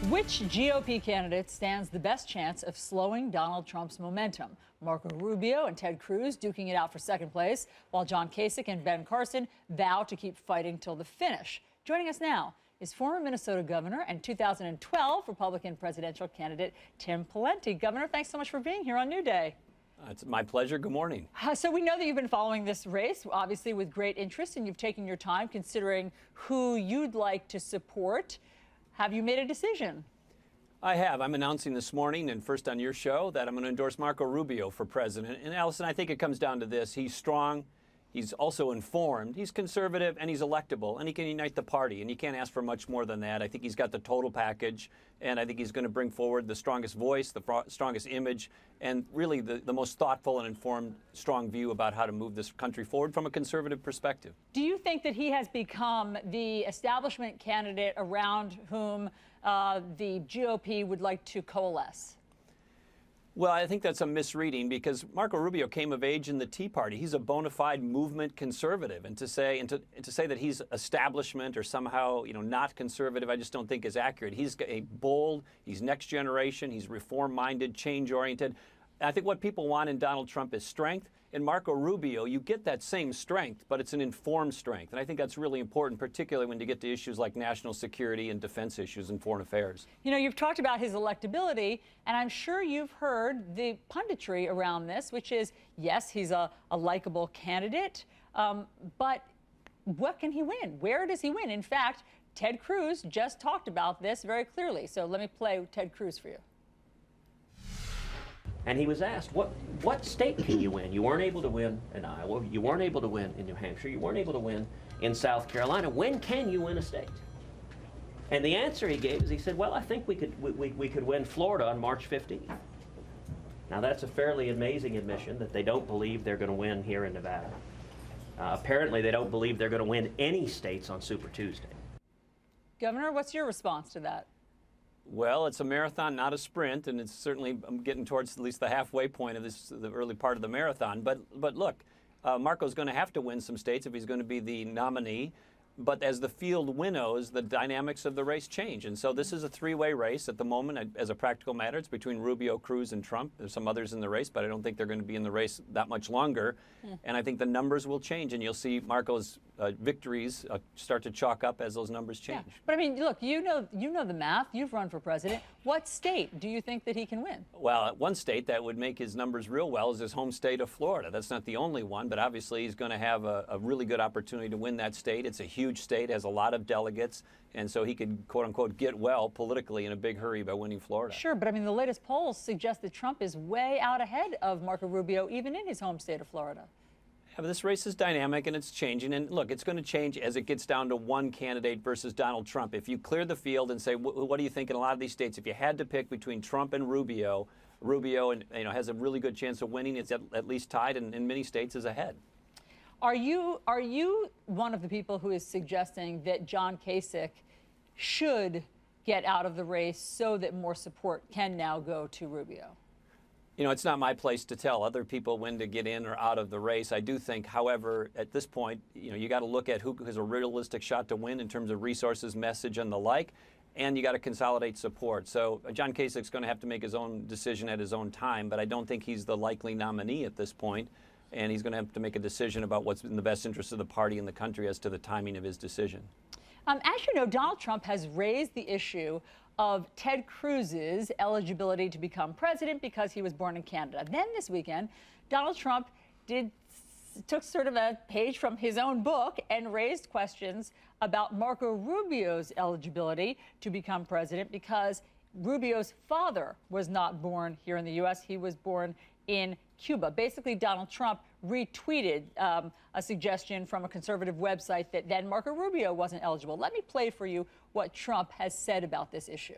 Which GOP candidate stands the best chance of slowing Donald Trump's momentum? Marco Rubio and Ted Cruz duking it out for second place, while John Kasich and Ben Carson vow to keep fighting till the finish. Joining us now is former Minnesota governor and 2012 Republican presidential candidate Tim Pawlenty. Governor, thanks so much for being here on New Day. It's my pleasure. Good morning. So we know that you've been following this race, obviously with great interest, and you've taken your time considering who you'd like to support. Have you made a decision? I have. I'm announcing this morning and first on your show that I'm going to endorse Marco Rubio for president. And Allison, I think it comes down to this. He's strong. He's also informed. He's conservative and he's electable and he can unite the party. And you can't ask for much more than that. I think he's got the total package. And I think he's going to bring forward the strongest voice, the strongest image, and really the most thoughtful and informed, strong view about how to move this country forward from a conservative perspective. Do you think that he has become the establishment candidate around whom the GOP would like to coalesce? Well, I think that's a misreading because Marco Rubio came of age in the Tea Party. He's a bona fide movement conservative, and to say that he's establishment or somehow not conservative, I just don't think is accurate. He's a bold. He's next generation. He's reform-minded, change-oriented. I think what people want in Donald Trump is strength. In Marco Rubio, you get that same strength, but it's an informed strength. And I think that's really important, particularly when you get to issues like national security and defense issues and foreign affairs. You know, you've talked about his electability, and I'm sure you've heard the punditry around this, which is, yes, he's a likable candidate, but what can he win? Where does he win? In fact, Ted Cruz just talked about this very clearly. So let me play Ted Cruz for you. And he was asked, what state can you win? You weren't able to win in Iowa. You weren't able to win in New Hampshire. You weren't able to win in South Carolina. When can you win a state? And the answer he gave is he said, well, I think we could win Florida on March 15th. Now, that's a fairly amazing admission that they don't believe they're going to win here in Nevada. Apparently, they don't believe they're going to win any states on Super Tuesday. Governor, what's your response to that? Well, it's a marathon, not a sprint, and it's certainly getting towards at least the halfway point of the early part of the marathon. But look, Marco's going to have to win some states if he's going to be the nominee. But as the field winnows, the dynamics of the race change. And so this is a three-way race at the moment. As a practical matter, it's between Rubio, Cruz, and Trump. There's some others in the race, but I don't think they're going to be in the race that much longer. And I think the numbers will change, and you'll see Marco's victories start to chalk up as those numbers change. Yeah. But I mean, look, you know the math. You've run for president. What state do you think that he can win? Well, one state that would make his numbers real well is his home state of Florida. That's not the only one, but obviously he's going to have a really good opportunity to win that state. It's a huge state, has a lot of delegates, and so he could, quote unquote, get well politically in a big hurry by winning Florida. Sure, but I mean, the latest polls suggest that Trump is way out ahead of Marco Rubio, even in his home state of Florida. Yeah, but this race is dynamic and it's changing. And look, it's going to change as it gets down to one candidate versus Donald Trump. If you clear the field and say, what do you think in a lot of these states? If you had to pick between Trump and Rubio has a really good chance of winning. It's at least tied, and in many states is ahead. Are you one of the people who is suggesting that John Kasich should get out of the race so that more support can now go to Rubio? It's not my place to tell other people when to get in or out of the race. I do think, however, at this point, you got to look at who has a realistic shot to win in terms of resources, message, and the like, and you got to consolidate support. So John Kasich's going to have to make his own decision at his own time, but I don't think he's the likely nominee at this point, and he's going to have to make a decision about what's in the best interest of the party and the country as to the timing of his decision. As you know, Donald Trump has raised the issue of Ted Cruz's eligibility to become president because he was born in Canada. Then this weekend, Donald Trump took sort of a page from his own book and raised questions about Marco Rubio's eligibility to become president because Rubio's father was not born here in the U.S. He was born in Cuba. Basically, Donald Trump retweeted a suggestion from a conservative website that then Marco Rubio wasn't eligible. Let me play for you what Trump has said about this issue.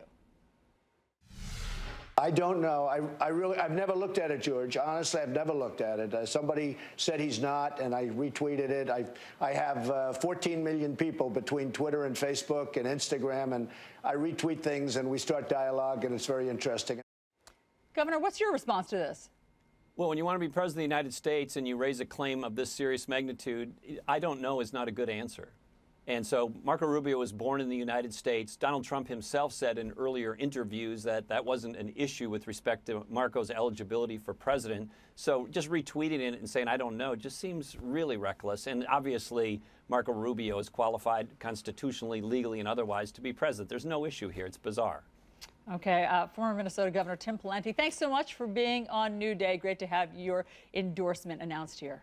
I don't know. I've never looked at it, George. Honestly, I've never looked at it. Somebody said he's not, and I retweeted it. I have 14 million people between Twitter and Facebook and Instagram, and I retweet things, and we start dialogue, and it's very interesting. Governor, what's your response to this? Well, when you want to be president of the United States and you raise a claim of this serious magnitude, I don't know is not a good answer. And so Marco Rubio was born in the United States. Donald Trump himself said in earlier interviews that that wasn't an issue with respect to Marco's eligibility for president. So just retweeting it and saying, I don't know, just seems really reckless. And obviously, Marco Rubio is qualified constitutionally, legally, and otherwise to be president. There's no issue here. It's bizarre. Okay, former Minnesota Governor Tim Pawlenty, thanks so much for being on New Day. Great to have your endorsement announced here.